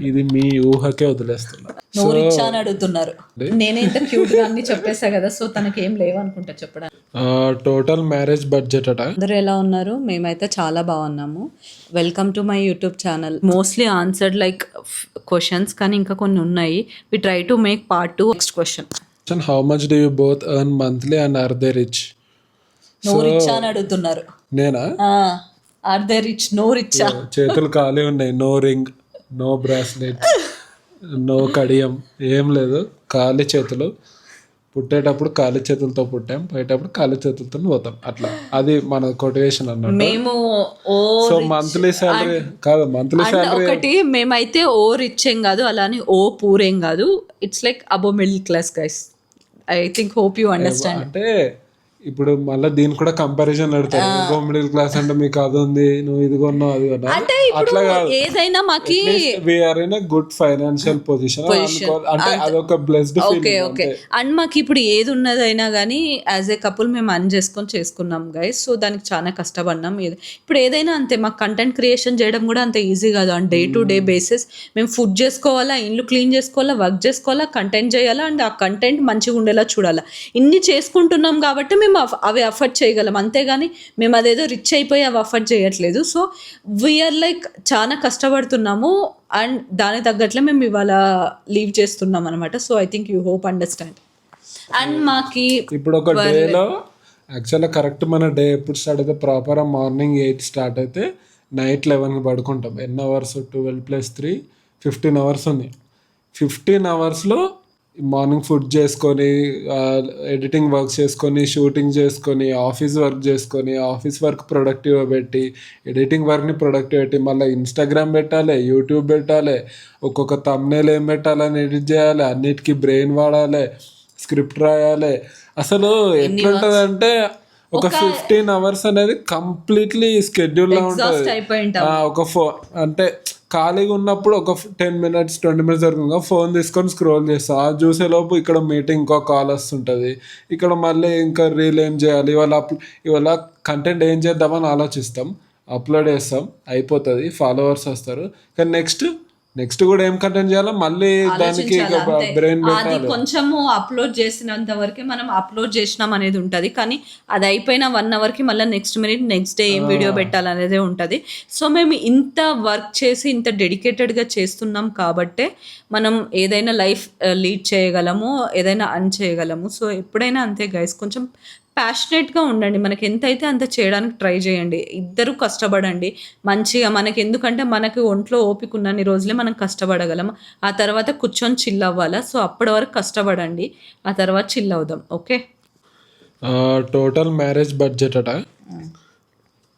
ఇది మీ ఊహకే వదిలేస్తున్నా. నోరిచ్చా అని అడుగుతున్నారు. నేనే ఇంత క్యూట్ గా అన్ని చెప్పేసా కదా, సో తనకి ఏం లేవనుకుంటా చెప్పడానికి. టోటల్ మ్యారేజ్ బడ్జెట్ అట. అందరూ ఎలా ఉన్నారు? మేమైతే చాలా బాగున్నాము. Welcome to my YouTube channel. Mostly answered like questions, కానీ ఇంకా కొన్ని ఉన్నాయి. We try to make part 2. Next question, how much do you both earn monthly and are they rich? నోరిచ్చా అని అడుగుతున్నారు. నేనా? Are they rich? నోరిచ్చా. చేతులు ఖాళీ ఉన్నాయి. No ring, no bracelet, no కడియం, ఏం లేదు. ఖాళీ చేతులు. పుట్టేటప్పుడు ఖాళీ చేతులతో పుట్టాం, పోయేటప్పుడు ఖాళీ చేతులతో పోతాం. అట్లా అది మన కొటేషన్ అన్నమాట. మేము సో మంత్లీ శాలరీ కాదు, మంత్లీ శాలరీ ఒకటి. మేమైతే ఓ రిచ్ ఏం కాదు, అలానే ఓ పూర్ ఏం కాదు. It's like above middle class guys. I think hope you understand. అంటే ఇప్పుడు మళ్ళీ దీనికి కూడా కంపారిజన్ పెడతారు. మిడిల్ క్లాస్ అంటే మీకు అది ఉంది, నువ్వు ఇది కొన్నావు, అది కొన్నావు, అంటే అట్లా కాదు. ఏదైనా మాకి we're in good financial position అంటే అదొక బ్లెస్డ్ ఓకే ఓకే. అండ్ మాకు ఇప్పుడు ఏది ఉన్నదైనా కానీ యాజ్ ఏ కపుల్ మేము అర్న్ చేసుకున్నాం గైస్. సో దానికి చాలా కష్టపడినాం. ఇప్పుడు ఏదైనా అంతే, మాకు కంటెంట్ క్రియేషన్ చేయడం కూడా అంత ఈజీ కాదు. And day to day basis మేము ఫుడ్ చేసుకోవాలా, ఇల్లు క్లీన్ చేసుకోవాలా, వర్క్ చేసుకోవాలా, కంటెంట్ చేయాలా, అండ్ ఆ కంటెంట్ మంచిగా ఉండేలా చూడాలా. ఇన్ని చేసుకుంటున్నాం కాబట్టి మేము అవి అఫర్ట్ చేయగలం. అంతేగాని మేము అదేదో రిచ్ అయిపోయి అవి అఫర్ట్ చేయట్లేదు. సో వీఆర్ లైక్ చాలా కష్టపడుతున్నాము అండ్ దాని తగ్గట్లే మేము ఇవాళ లీవ్ చేస్తున్నాం అనమాట. So I think you hope understand. And మాకి ఇప్పుడు ఒక డేలో యాక్చువల్గా కరెక్ట్ మన డే ఎప్పుడు స్టార్ట్ అయితే ప్రాపర్ మార్నింగ్ 8 స్టార్ట్ అయితే నైట్ 11కి పడుకుంటాం. ఎన్ని అవర్స్? 12 + 3 15 అవర్స్ ఉంది. 15 అవర్స్లో మార్నింగ్ ఫుడ్ చేసుకొని, ఎడిటింగ్ వర్క్ చేసుకొని, షూటింగ్ చేసుకొని, ఆఫీస్ వర్క్ చేసుకొని, ఆఫీస్ వర్క్ ప్రొడక్టివ్గా పెట్టి, ఎడిటింగ్ వర్క్ని ప్రొడక్టివ్ పెట్టి, మళ్ళీ ఇన్స్టాగ్రామ్ పెట్టాలి, యూట్యూబ్ పెట్టాలి, ఒక్కొక్క థంబ్నెయిల్ ఏం పెట్టాలని ఎడిట్ చేయాలి, అన్నిటికీ బ్రెయిన్ వాడాలి, స్క్రిప్ట్ రాయాలి. అసలు ఎట్లుంటుంది అంటే ఒక 15 అవర్స్ అనేది కంప్లీట్లీ స్కెడ్యూల్లో ఉంటుంది. అంటే ఖాళీగా ఉన్నప్పుడు ఒక 10 minutes 20 minutes వరకు ఫోన్ తీసుకొని స్క్రోల్ చేస్తాం. అది చూసేలోపు ఇక్కడ మీటింగ్ ఇంకో కాల్ వస్తుంటుంది. ఇక్కడ మళ్ళీ ఇంకా రీల్ ఏం చేయాలి, ఇవాళ కంటెంట్ ఏం చేద్దామని ఆలోచిస్తాం, అప్లోడ్ చేస్తాం, అయిపోతుంది, ఫాలోవర్స్ వస్తారు. కానీ నెక్స్ట్ కూడా ఏం కంటెంట్ చేయాలో మళ్ళీ దానికి బ్రెయిన్ అది కొంచెము అప్లోడ్ చేసినంత వరకు మనం అప్లోడ్ చేసినాం అనేది ఉంటుంది. కానీ అది అయిపోయిన 1 hourకి మళ్ళీ నెక్స్ట్ మినిట్ నెక్స్ట్ డే ఏం వీడియో పెట్టాలనేదే ఉంటుంది. సో మేము ఇంత వర్క్ చేసి ఇంత డెడికేటెడ్గా చేస్తున్నాం కాబట్టే మనం ఏదైనా లైఫ్ లీడ్ చేయగలము, ఏదైనా అర్న్ చేయగలము. సో ఎప్పుడైనా అంతే గైస్, కొంచెం ప్యాషనేట్గా ఉండండి. మనకి ఎంత అయితే అంత చేయడానికి ట్రై చేయండి. ఇద్దరు కష్టపడండి మంచిగా. మనకి ఎందుకంటే మనకి ఒంట్లో ఓపిక ఉన్నన్ని రోజులే మనం కష్టపడగలం. ఆ తర్వాత కూర్చొని చిల్ అవ్వాలా. సో అప్పటి వరకు కష్టపడండి, ఆ తర్వాత చిల్ అవుదాం. ఓకే. టోటల్ మ్యారేజ్ బడ్జెట్ అట.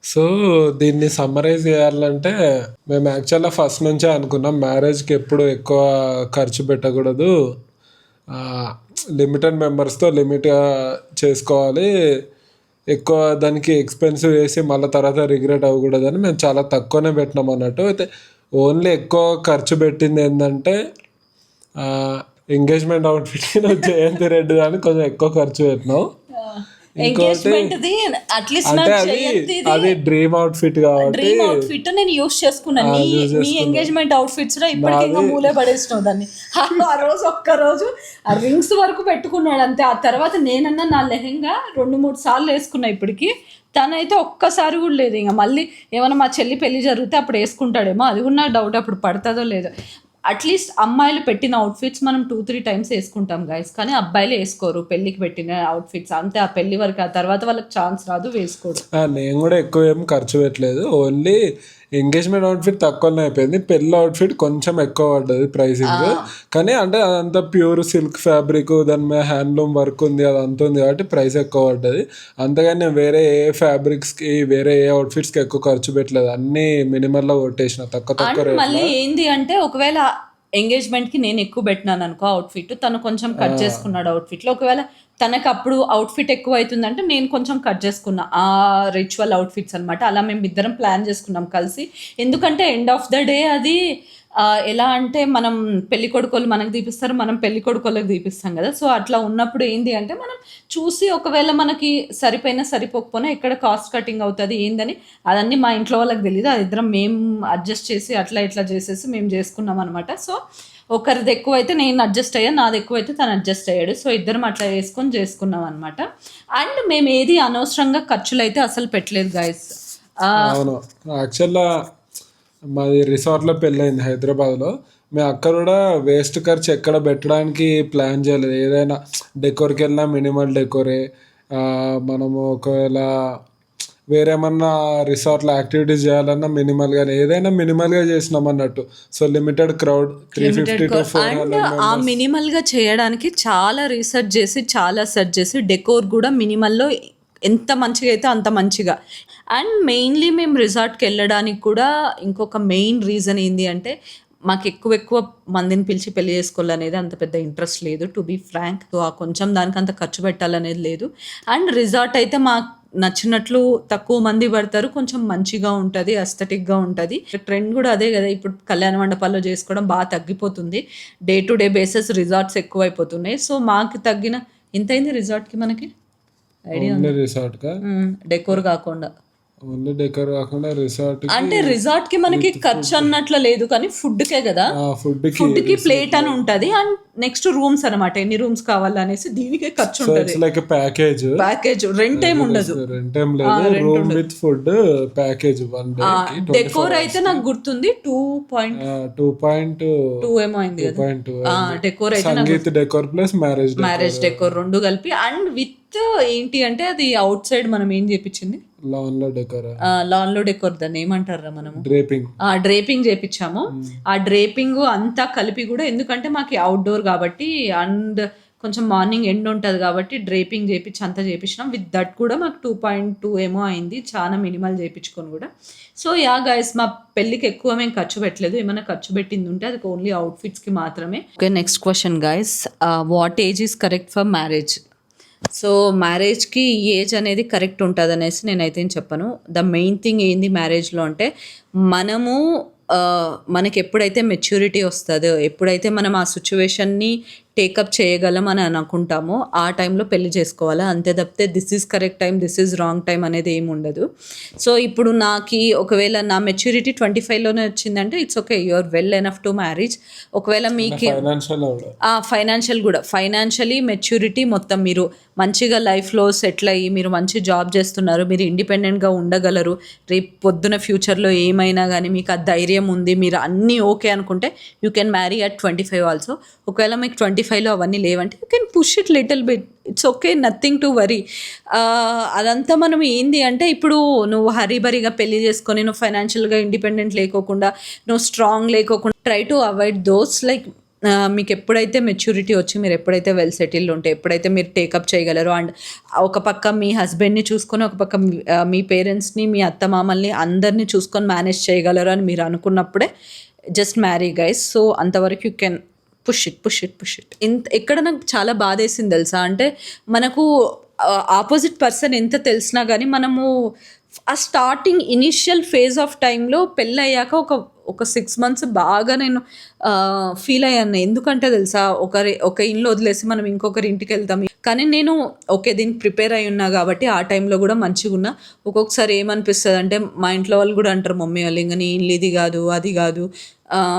సో దీన్ని సమ్మరైజ్ చేయాలంటే మేము యాక్చువల్గా ఫస్ట్ నుంచే అనుకున్నాం మ్యారేజ్కి ఎప్పుడు ఎక్కువ ఖర్చు పెట్టకూడదు, లిమిటెడ్ మెంబర్స్తో లిమిట్గా చేసుకోవాలి, ఎక్కువ దానికి ఎక్స్పెన్సివ్ వేసి మళ్ళీ తర్వాత రిగ్రెట్ అవ్వకూడదని మేము చాలా తక్కువనే పెట్టినాం అన్నట్టు. అయితే ఓన్లీ ఎక్కువ ఖర్చు పెట్టింది ఏంటంటే ఎంగేజ్మెంట్ అవుట్ఫిట్కి జయంతి రెడ్డి దాన్ని కొంచెం ఎక్కువ ఖర్చు పెట్టినాం. అది డ్రీమ్ అవుట్ఫిట్ కాబట్టి డ్రీమ్ అవుట్ఫిట్ నేను యూస్ చేసుకున్నాను. నీ ఎంగేజ్మెంట్ అవుట్ఫిట్స్ లో ఇప్పటికీ మూలే పడేసినావు దాన్ని. ఆ రోజు ఒక్కరోజు ఆ రింగ్స్ వరకు పెట్టుకున్నాడు అంతే. ఆ తర్వాత నేనన్నా నా లెహెంగా 2-3 సార్లు వేసుకున్నా. ఇప్పటికి తనైతే ఒక్కసారి కూడా లేదు. ఇంకా మళ్ళీ ఏమైనా మా చెల్లి పెళ్లి జరిగితే అప్పుడు వేసుకుంటాడేమో, అది కూడా నాకు డౌట్, అప్పుడు పడుతుందో లేదో. అట్లీస్ట్ అమ్మాయిలు పెట్టిన అవుట్ఫిట్స్ మనం 2-3 times వేసుకుంటాం గైస్, కానీ అబ్బాయిలు వేసుకోరు పెళ్ళికి పెట్టిన అవుట్ఫిట్స్. అంతే, ఆ పెళ్లి వరకు, ఆ తర్వాత వాళ్ళకి ఛాన్స్ రాదు, వేసుకోడు. నేను కూడా ఎక్కువ ఏం ఖర్చు పెట్టలేదు. ఓన్లీ ఎంగేజ్మెంట్ అవుట్ఫిట్ తక్కువనే అయిపోయింది, పెళ్ళి అవుట్ఫిట్ కొంచెం ఎక్కువ పడ్డది ప్రైసింగ్. కానీ అంటే అదంతా ప్యూర్ సిల్క్ ఫ్యాబ్రిక్, దాని మీద హ్యాండ్లూమ్ వర్క్ ఉంది, అదంతా ఉంది కాబట్టి ప్రైస్ ఎక్కువ పడ్డది. అంతేగాని నేను వేరే ఏ ఫ్యాబ్రిక్స్కి, వేరే ఏ అవుట్ఫిట్స్కి ఎక్కువ ఖర్చు పెట్టలేదు. అన్నీ మినిమల్లో కొట్టేసిన, తక్కువ. మళ్ళీ ఏంది అంటే ఒకవేళ ఎంగేజ్మెంట్కి నేను ఎక్కువ పెట్టినాను అనుకో అవుట్ఫిట్, తను కొంచెం కట్ చేసుకున్నాడు అవుట్ఫిట్లో. ఒకవేళ తనకు అప్పుడు అవుట్ఫిట్ ఎక్కువ అవుతుందంటే నేను కొంచెం కట్ చేసుకున్నా ఆ రిచువల్ అవుట్ఫిట్స్ అనమాట. అలా మేము ఇద్దరం ప్లాన్ చేసుకున్నాం కలిసి. ఎందుకంటే ఎండ్ ఆఫ్ ద డే అది ఎలా అంటే మనం పెళ్లి కొడుకోళ్ళు మనకు తీపిస్తారు, మనం పెళ్లి కొడుకోళ్ళకి తీపిస్తాం కదా. సో అట్లా ఉన్నప్పుడు ఏంది అంటే మనం చూసి ఒకవేళ మనకి సరిపోకపోయినా ఎక్కడ కాస్ట్ కటింగ్ అవుతుంది ఏందని అదన్నీ మా ఇంట్లో వాళ్ళకి తెలియదు. అది ఇద్దరం మేము అడ్జస్ట్ చేసి అట్లా ఇట్లా చేసేసి మేము చేసుకున్నాం అనమాట. సో ఒకరిది ఎక్కువ అయితే నేను అడ్జస్ట్ అయ్యా, నాది ఎక్కువ అయితే తను అడ్జస్ట్ అయ్యాడు. సో ఇద్దరం అట్లా చేసుకున్నాం అనమాట. అండ్ మేము ఏది అనవసరంగా ఖర్చులు అయితే అసలు పెట్టలేదు గైస్. అవును, యాక్చువల్గా మాది రిసార్ట్లో పెళ్ళయింది హైదరాబాద్లో. మేము అక్కడ కూడా వేస్ట్ ఖర్చు ఎక్కడ పెట్టడానికి ప్లాన్ చేయలేదు. ఏదైనా డెకోర్కి వెళ్ళినా మినిమల్ డెకోరే. మనము ఒకవేళ వేరేమన్నా రిసార్ట్లో యాక్టివిటీస్ చేయాలన్నా మినిమల్గా, ఏదైనా మినిమల్గా చేసినాం అన్నట్టు. సో లిమిటెడ్ క్రౌడ్ 350 to 400 ఆ మినిమల్గా చేయడానికి చాలా రీసెర్చ్ చేసి చాలా సెర్చ్ చేసి డెకోర్ కూడా మినిమల్లో ఎంత మంచిగా అయితే అంత మంచిగా. అండ్ మెయిన్లీ మేము రిసార్ట్కి వెళ్ళడానికి కూడా ఇంకొక మెయిన్ రీజన్ ఏంటి అంటే మాకు ఎక్కువ మందిని పిలిచి పెళ్లి చేసుకోవాలనేది అంత పెద్ద ఇంట్రెస్ట్ లేదు, టు బీ ఫ్రాంక్. కొంచెం దానికి అంత ఖర్చు పెట్టాలనేది లేదు. అండ్ రిసార్ట్ అయితే మాకు నచ్చినట్లు తక్కువ మంది పడతారు, కొంచెం మంచిగా ఉంటుంది, అస్థెటిక్గా ఉంటుంది. ట్రెండ్ కూడా అదే కదా, ఇప్పుడు కళ్యాణ మండపాల్లో చేసుకోవడం బాగా తగ్గిపోతుంది. Day to day basis resorts ఎక్కువైపోతున్నాయి. సో మాకు తగ్గిన ఎంతైంది రిసార్ట్కి మనకి ఐడియా ఓన్లీ రిసార్ట్గా, డెకోర్ కాకుండా ఓన్లీ డెకోర్ కాకుండా రిసార్ట్ అంటే రిసార్ట్ కి మనకి ఖర్చు అన్నట్లు లేదు కానీ ఫుడ్ కే కదా, ఫుడ్ కి ప్లేట్ అని ఉంటది. అండ్ నెక్స్ట్ రూమ్స్ అనమాట, ఎన్ని రూమ్స్ కావాలనేసి దీనికే ఖర్చు ఉంటది. లైక్ ప్యాకేజ్ రెంట్ ఏం ఉండదు, రెంట్ ఏం లేదు, room with food package 1 day. Decor అయితే నాకు గుర్తుంది 2.2 ఏమో అయింది కదా. డెకోర్ అయితే sangeet decor plus marriage decor రెండు కలిపి. అండ్ విత్ ఏంటి అంటే అది అవుట్ సైడ్ మనం ఏం చేపించింది, లాన్ లో డెకోర్ దాన్ని ఏమంటారా మనము, డ్రేపింగ్ చేపించాము. ఆ డ్రేపింగ్ అంతా కలిపి కూడా, ఎందుకంటే మాకు అవుట్డోర్ కాబట్టి అండ్ కొంచెం మార్నింగ్ ఎండ్ ఉంటుంది కాబట్టి డ్రేపింగ్ చేపించి అంతా చేపించినాం. విత్ దట్ కూడా మాకు 2.2 ఏమో అయింది, చాలా మినిమల్ చేపించుకొని కూడా. సో యా గైస్, మా పెళ్ళికి ఎక్కువ మేము ఖర్చు పెట్టలేదు. ఏమైనా ఖర్చు పెట్టింది ఉంటే అది ఓన్లీ అవుట్ఫిట్స్కి మాత్రమే. Okay, next question guys, what age is correct for marriage? So మ్యారేజ్కి ఏజ్ అనేది కరెక్ట్ ఉంటుంది అనేసి నేనైతే చెప్పను. ద మెయిన్ థింగ్ ఏంది మ్యారేజ్లో అంటే మనకి ఎప్పుడైతే మెచ్యూరిటీ వస్తుందో, ఎప్పుడైతే మనం ఆ సిచ్యువేషన్ని టేకప్ చేయగలం అని అనుకుంటామో ఆ టైంలో పెళ్లి చేసుకోవాలి. అంతే తప్పితే this is correct time, this is wrong time అనేది ఏమి ఉండదు. సో ఇప్పుడు నాకు ఒకవేళ నా మెచ్యూరిటీ 25లోనే వచ్చిందంటే it's okay, you are well enough to marriage. ఒకవేళ మీకు ఫైనాన్షియలీ మెచ్యూరిటీ మొత్తం మీరు మంచిగా లైఫ్లో సెటిల్ అయ్యి మీరు మంచి జాబ్ చేస్తున్నారు, మీరు ఇండిపెండెంట్గా ఉండగలరు, రేపు పొద్దున ఫ్యూచర్లో ఏమైనా కానీ మీకు ఆ ధైర్యం ఉంది, మీరు అన్నీ ఓకే అనుకుంటే you can marry at 25 also. ఒకవేళ మీకు 25లో అవన్నీ లేవంటే you can push it little bit, it's okay, nothing to worry. అదంతా మనం ఏంది అంటే ఇప్పుడు నువ్వు హరీబరీగా పెళ్లి చేసుకొని నువ్వు ఫైనాన్షియల్గా ఇండిపెండెంట్ లేకోకుండా, నువ్వు స్ట్రాంగ్ లేకోకుండా, try to avoid those. Like మీకు ఎప్పుడైతే మెచ్యూరిటీ వచ్చి మీరు ఎప్పుడైతే వెల్ సెటిల్డ్ ఉంటే, ఎప్పుడైతే మీరు టేకప్ చేయగలరు అండ్ ఒక పక్క మీ హస్బెండ్ని చూసుకొని ఒక పక్క మీ పేరెంట్స్ని, మీ అత్తమామల్ని అందరినీ చూసుకొని మేనేజ్ చేయగలరు అని మీరు అనుకున్నప్పుడే జస్ట్ మ్యారీ గైస్. సో అంతవరకు యూ కెన్ పుష్ ఇట్. ఎక్కడ నాకు చాలా బాధ వేసింది తెలుసా అంటే, మనకు ఆపోజిట్ పర్సన్ ఎంత తెలిసినా కానీ మనము ఆ స్టార్టింగ్ ఇనిషియల్ ఫేజ్ ఆఫ్ టైంలో పెళ్ళి అయ్యాక ఒక 6 months బాగా నేను ఫీల్ అయ్యాను. ఎందుకంటే తెలుసా, ఒక ఇల్లు వదిలేసి మనం ఇంకొకరి ఇంటికి వెళ్తాం. కానీ నేను ఓకే దీనికి ప్రిపేర్ అయి ఉన్నా కాబట్టి ఆ టైంలో కూడా మంచిగా ఉన్నా. ఒక్కొక్కసారి ఏమనిపిస్తుంది అంటే, మా ఇంట్లో వాళ్ళు కూడా అంటారు, మమ్మీ వాళ్ళు, ఇంకా నీ ఇల్లు ఇది కాదు అది కాదు,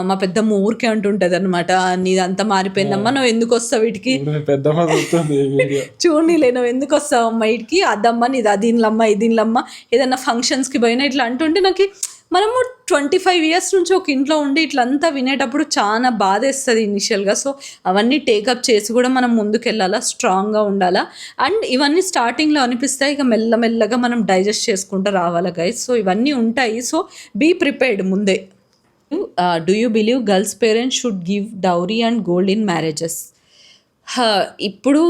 మా పెద్దమ్మ ఊరికే అంటుంటది అనమాట, నీదంతా మారిపోయిందమ్మా, నువ్వు ఎందుకు వస్తావు వీటికి, చూడనీలే నువ్వు ఎందుకు వస్తావు అమ్మ వీటికి, అదమ్మ నీది అదిన్లమ్మ ఇదిన్లమ్మ, ఏదన్నా ఫంక్షన్స్కి పోయినా ఇట్లా అంటుంటే నాకు, మనము 25 years నుంచి ఒక ఇంట్లో ఉండి ఇట్లంతా వినేటప్పుడు చాలా బాధ వేస్తుంది ఇనిషియల్గా. సో అవన్నీ టేకప్ చేసి కూడా మనం ముందుకెళ్ళాలా, స్ట్రాంగ్గా ఉండాలా. అండ్ ఇవన్నీ స్టార్టింగ్లో అనిపిస్తాయి, ఇక మెల్లమెల్లగా మనం డైజెస్ట్ చేసుకుంటూ రావాలా గైస్. సో ఇవన్నీ ఉంటాయి, సో బీ ప్రిపేర్డ్ ముందే. Do you believe girls parents should give dowry and gold in marriages? ఇప్పుడు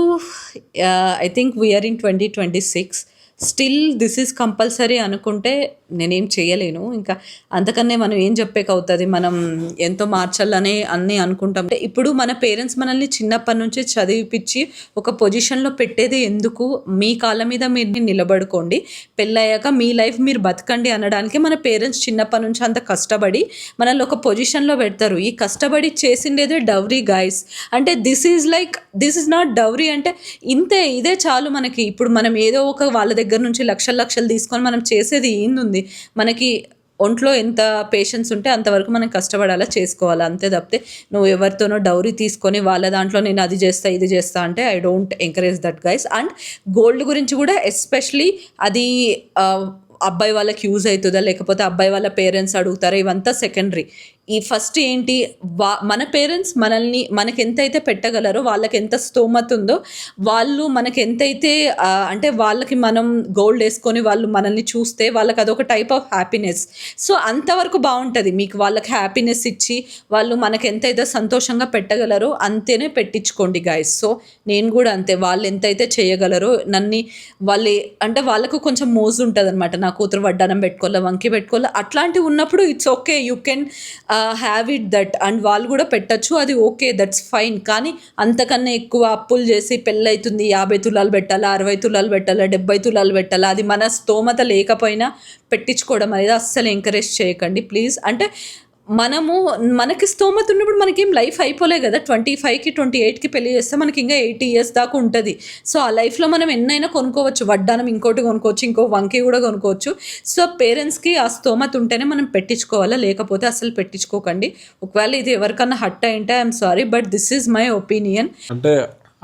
I think we are in 2026, still this is compulsory అనుకుంటే నేనేం చేయలేను. ఇంకా అంతకన్నా మనం ఏం చెప్పేకి అవుతుంది, మనం ఎంతో మార్చాలని అన్నీ అనుకుంటాం. ఇప్పుడు మన పేరెంట్స్ మనల్ని చిన్నప్పటి నుంచి చదివిపించి ఒక పొజిషన్లో పెట్టేది ఎందుకు? మీ కాళ్ళ మీద మీరు నిలబడుకోండి, పెళ్ళయ్యాక మీ లైఫ్ మీరు బతకండి అనడానికి మన పేరెంట్స్ చిన్నప్పటి నుంచి అంత కష్టపడి మనల్ని ఒక పొజిషన్లో పెడతారు. ఈ కష్టపడి చేసిండేదే డౌరీ గాయస్. అంటే దిస్ ఈజ్ నాట్ డౌరీ. అంటే ఇంతే, ఇదే చాలు మనకి. ఇప్పుడు మనం ఏదో ఒక వాళ్ళ దగ్గర నుంచి లక్షలు తీసుకొని మనం చేసేది ఏందుంది? మనకి ఒంట్లో ఎంత పేషెన్స్ ఉంటే అంతవరకు మనం కష్టపడాలా, చేసుకోవాలా, అంతే తప్పితే నువ్వు ఎవరితోనో డౌరీ తీసుకొని వాళ్ళ దాంట్లో నేను అది చేస్తా ఇది చేస్తా అంటే I don't encourage that guys. And gold గురించి కూడా ఎస్పెషలీ అది అబ్బాయి వాళ్ళకి యూజ్ అవుతుందా లేకపోతే అబ్బాయి వాళ్ళ పేరెంట్స్ అడుగుతారా, ఇవంతా సెకండరీ. ఈ ఫస్ట్ ఏంటి, మన పేరెంట్స్ మనకి ఎంతైతే పెట్టగలరో, వాళ్ళకి ఎంత స్తోమత ఉందో, వాళ్ళు మనకి ఎంతైతే అంటే వాళ్ళకి మనం గోల్డ్ వేసుకొని వాళ్ళు మనల్ని చూస్తే వాళ్ళకి అదొక టైప్ ఆఫ్ హ్యాపీనెస్. సో అంతవరకు బాగుంటుంది. మీకు వాళ్ళకి హ్యాపీనెస్ ఇచ్చి వాళ్ళు మనకి ఎంతైతే సంతోషంగా పెట్టగలరో అంతేనే పెట్టించుకోండి గాయస్. సో నేను కూడా అంతే, వాళ్ళు ఎంతైతే చేయగలరో వాళ్ళు అంటే వాళ్ళకు కొంచెం మోజు ఉంటుంది అనమాట, నా కూతురు వడ్డానం పెట్టుకోవాలా, వంకి పెట్టుకోవాలా, అట్లాంటివి ఉన్నప్పుడు it's okay, you can have it that. And వాళ్ళు కూడా పెట్టచ్చు, అది ఓకే, దట్స్ ఫైన్. కానీ అంతకన్నా ఎక్కువ అప్పులు చేసి పెళ్ళైతుంది 50 తులాలు పెట్టాలా, 60 తులాలు పెట్టాలా, 70 తులాలు పెట్టాలా, అది మన స్తోమత లేకపోయినా పెట్టించుకోవడం అనేది అస్సలు ఎంకరేజ్ చేయకండి ప్లీజ్. అంటే మనకి స్తోమత ఉన్నప్పుడు మనకేం లైఫ్ అయిపోలే కదా. 25కి 28కి పెళ్లి చేస్తే మనకి ఇంకా 80 years దాకా ఉంటుంది. సో ఆ లైఫ్లో మనం ఎన్నైనా కొనుక్కోవచ్చు, వడ్డానం ఇంకోటి కొనుక్కోవచ్చు, ఇంకో వంకి కూడా కొనుక్కోవచ్చు. సో పేరెంట్స్కి ఆ స్తోమత ఉంటేనే మనం పెట్టించుకోవాలా, లేకపోతే అసలు పెట్టించుకోకండి. ఒకవేళ ఇది ఎవరికన్నా హట్ అయింటే I'm sorry, but this is my opinion. అంటే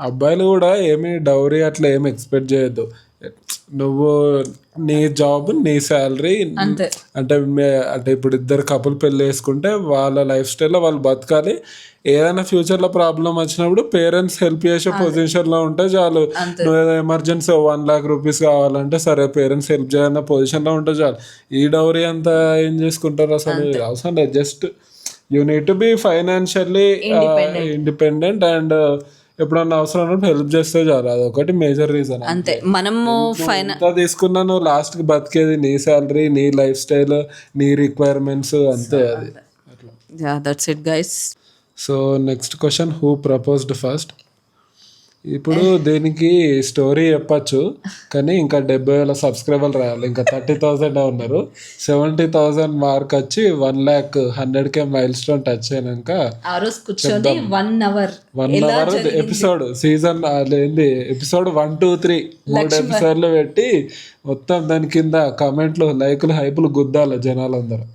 అబ్బాయిలు కూడా ఏమి డౌరీ అట్లా ఏమి ఎక్స్పెక్ట్ చేయొద్దు. నువ్వు నీ జాబ్, నీ శాలరీ, అంతే. అంటే ఇప్పుడు ఇద్దరు కపుల్ పెళ్ళి వేసుకుంటే వాళ్ళ లైఫ్ స్టైల్లో వాళ్ళు బతకాలి. ఏదైనా ఫ్యూచర్లో ప్రాబ్లం వచ్చినప్పుడు పేరెంట్స్ హెల్ప్ చేసే పొజిషన్లో ఉంటే చాలు. నువ్వు ఏదో ఎమర్జెన్సీ 1 lakh rupees కావాలంటే సరే పేరెంట్స్ హెల్ప్ చేయాలన్న పొజిషన్లో ఉంటే చాలు. ఈ డౌరీ అంతా ఏం చేసుకుంటారు అసలు? అవసరం లేదు. Just you need to be financially independent and ఎప్పుడన్నా అవసరం ఉన్నప్పుడు హెల్ప్ చేస్తే చాలు. అదొకటి మేజర్ రీజన్ అంతే. మనము తీసుకున్నా నువ్వు లాస్ట్ కి బతికేది నీ శాలరీ, నీ లైఫ్ స్టైల్, నీ రిక్వైర్మెంట్స్, అంతే. అది that's it guys. So next question, who proposed first? ఇప్పుడు దీనికి స్టోరీ చెప్పచ్చు, కానీ ఇంకా 70,000 సబ్స్క్రైబర్లు రావాలి. ఇంకా 30,000 ఉన్నారు. 70,000 మార్క్ వచ్చి 1,100K మైల్ స్టోన్ టచ్ అయినాక ఆ రోజు కూర్చొని 1 hour ఎపిసోడ్ సీజన్ ఏంది ఎపిసోడ్ 1, 2, 3 3 ఎపిసోడ్లు పెట్టి మొత్తం దాని కింద కామెంట్లు, లైకులు, హైపులు గుద్దాలి జనాలందరూ.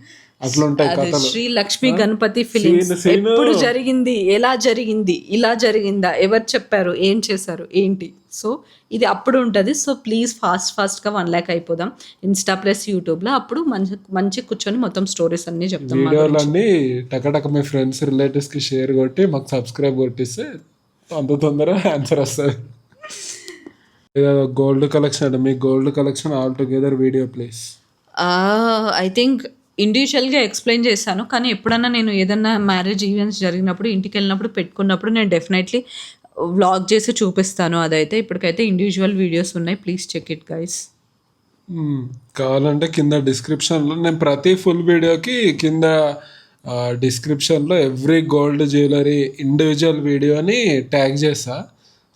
అట్లుంటాయి కథలు. శ్రీ లక్ష్మీ గణపతి ఫిలిమ్స్. ఎప్పుడు జరిగింది, ఎలా జరిగింది, ఇలా జరిగిందా, ఎవరు చెప్పారు, ఏం చేశారు, ఏంటి. సో ఇది అప్పుడు ఉంటుంది. సో ప్లీజ్ ఫాస్ట్గా 1 lakh అయిపోదాం ఇన్స్టా ప్లస్ యూట్యూబ్లో. అప్పుడు మంచి కూర్చొని మొత్తం స్టోరీస్ అన్ని చెప్తాం. వీడియోలన్నీ టకటక మీ ఫ్రెండ్స్, రిలేటివ్స్కి షేర్ కొట్టి మాకు సబ్స్క్రైబ్ కొట్టిస్తే అంత తొందరగా ఆన్సర్ వస్తుంది. గోల్డ్ కలెక్షన్ అంటే మీ gold collection all together video please. I think ఇండివిజువల్గా ఎక్స్ప్లెయిన్ చేశాను, కానీ ఎప్పుడన్నా నేను ఏదన్నా మ్యారేజ్ ఈవెంట్స్ జరిగినప్పుడు, ఇంటికి వెళ్ళినప్పుడు, పెట్టుకున్నప్పుడు నేను డెఫినెట్లీ వ్లాగ్ చేసి చూపిస్తాను. అదైతే ఇప్పటికైతే ఇండివిజువల్ వీడియోస్ ఉన్నాయి, ప్లీజ్ చెక్ ఇట్ గైస్. కావాలంటే కింద డిస్క్రిప్షన్లో నేను ప్రతి ఫుల్ వీడియోకి కింద డిస్క్రిప్షన్లో ఎవ్రీ గోల్డ్ జ్యువెలరీ ఇండివిజువల్ వీడియోని ట్యాగ్ చేస్తా.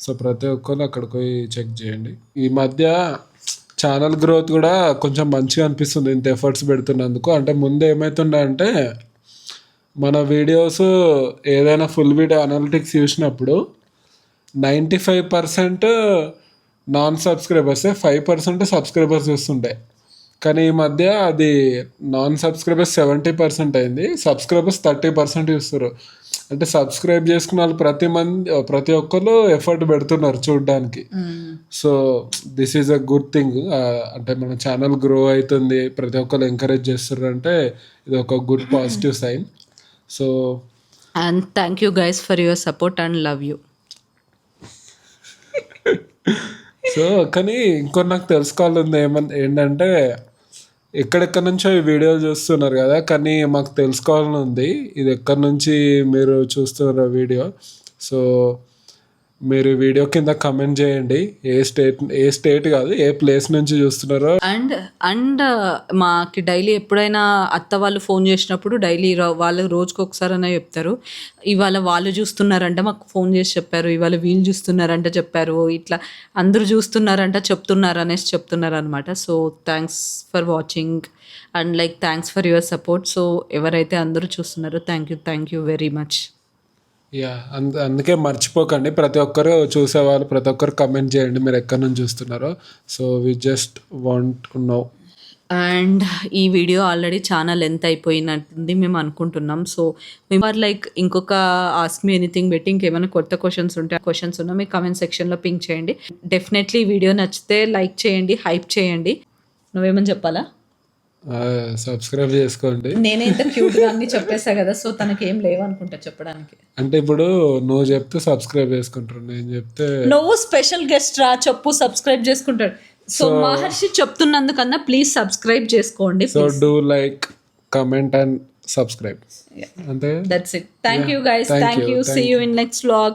సో ప్రతి ఒక్కరు అక్కడికి పోయి చెక్ చేయండి. ఈ మధ్య ఛానల్ గ్రోత్ కూడా కొంచెం మంచిగా అనిపిస్తుంది ఇంత ఎఫర్ట్స్ పెడుతున్నందుకు. అంటే ముందు ఏమవుతుండే అంటే మన వీడియోస్ ఏదైనా ఫుల్ వీడియో అనలిటిక్స్ చూసినప్పుడు 95% నాన్ సబ్స్క్రైబర్సే, 5% సబ్స్క్రైబర్స్ చూస్తుండే. కానీ ఈ మధ్య అది నాన్ సబ్స్క్రైబర్స్ 70% అయింది, సబ్స్క్రైబర్స్ 30% చూస్తారు. అంటే సబ్స్క్రైబ్ చేసుకున్న వాళ్ళు ప్రతి ఒక్కరు ఎఫర్ట్ పెడుతున్నారు చూడడానికి. So this is a good thing. అంటే మన ఛానల్ గ్రో అవుతుంది, ప్రతి ఒక్కరు ఎంకరేజ్ చేస్తారు అంటే ఇది ఒక good positive sign. So and thank you guys for your support and love you. So కానీ ఇంకొన్ని నాకు తెలుసుకోవాలంది ఏంటంటే ఎక్కడెక్కడి నుంచో ఈ వీడియోలు చూస్తున్నారు కదా, కానీ మాకు తెలుసుకోవాలని ఉంది ఇది ఎక్కడి నుంచి మీరు చూస్తున్నారు వీడియో. సో మీరు వీడియో కింద కమెంట్ చేయండి ఏ స్టేట్ కాదు ఏ ప్లేస్ నుంచి చూస్తున్నారో. అండ్ మాకి డైలీ ఎప్పుడైనా అత్త వాళ్ళు ఫోన్ చేసినప్పుడు డైలీ వాళ్ళు రోజుకి ఒకసారైనా చెప్తారు, ఇవాళ వాళ్ళు చూస్తున్నారంట మాకు ఫోన్ చేసి చెప్పారు, ఇవాళ వీళ్ళు చూస్తున్నారంట చెప్పారు, ఇట్లా అందరూ చూస్తున్నారంట చెప్తున్నారు అనేసి చెప్తున్నారు అనమాట. So thanks for watching and like thanks for your support. So ఎవరైతే అందరూ చూస్తున్నారో thank you very much. Yeah అందుకే మర్చిపోకండి, ప్రతి ఒక్కరు చూసేవాళ్ళు ప్రతి ఒక్కరు కమెంట్ చేయండి మీరు ఎక్కడి నుంచి చూస్తున్నారో. So we just want to know. And ఈ వీడియో ఆల్రెడీ చాలా లెంత్ అయిపోయినట్టుంది మేము అనుకుంటున్నాం. సో మేము లైక్ ఇంకొక ఆస్క్ మీ ఎనీథింగ్ పెట్టి ఇంకేమైనా కొత్త క్వశ్చన్స్ ఉంటే ఆ క్వశ్చన్స్ ఉన్నా మీ కమెంట్ సెక్షన్లో పింక్ చేయండి. డెఫినెట్లీ వీడియో నచ్చితే లైక్ చేయండి, హైప్ చేయండి. నువ్వేమని చెప్పాలా? సబ్స్క్రైబ్ చేసుకోండి. నేనే ఇంత క్యూట్గా అన్ని చెప్పేసా కదా, సో తనకి ఏం లేవు అనుకుంటా చెప్పడానికి. అంటే ఇప్పుడు నువ్వు చెప్తే సబ్స్క్రైబ్ చేసుకుంటారు, నేను చెప్తే నువ్వు స్పెషల్ గెస్ట్ రా చెప్పు సబ్స్క్రైబ్ చేసుకుంటాడు. సో మహర్షి చెప్తున్నందుకన్నా ప్లీజ్ సబ్స్క్రైబ్ చేసుకోండి. So do like comment and subscribe. అంతే. That's it. Thank you guys. Thank you. See you in next vlog.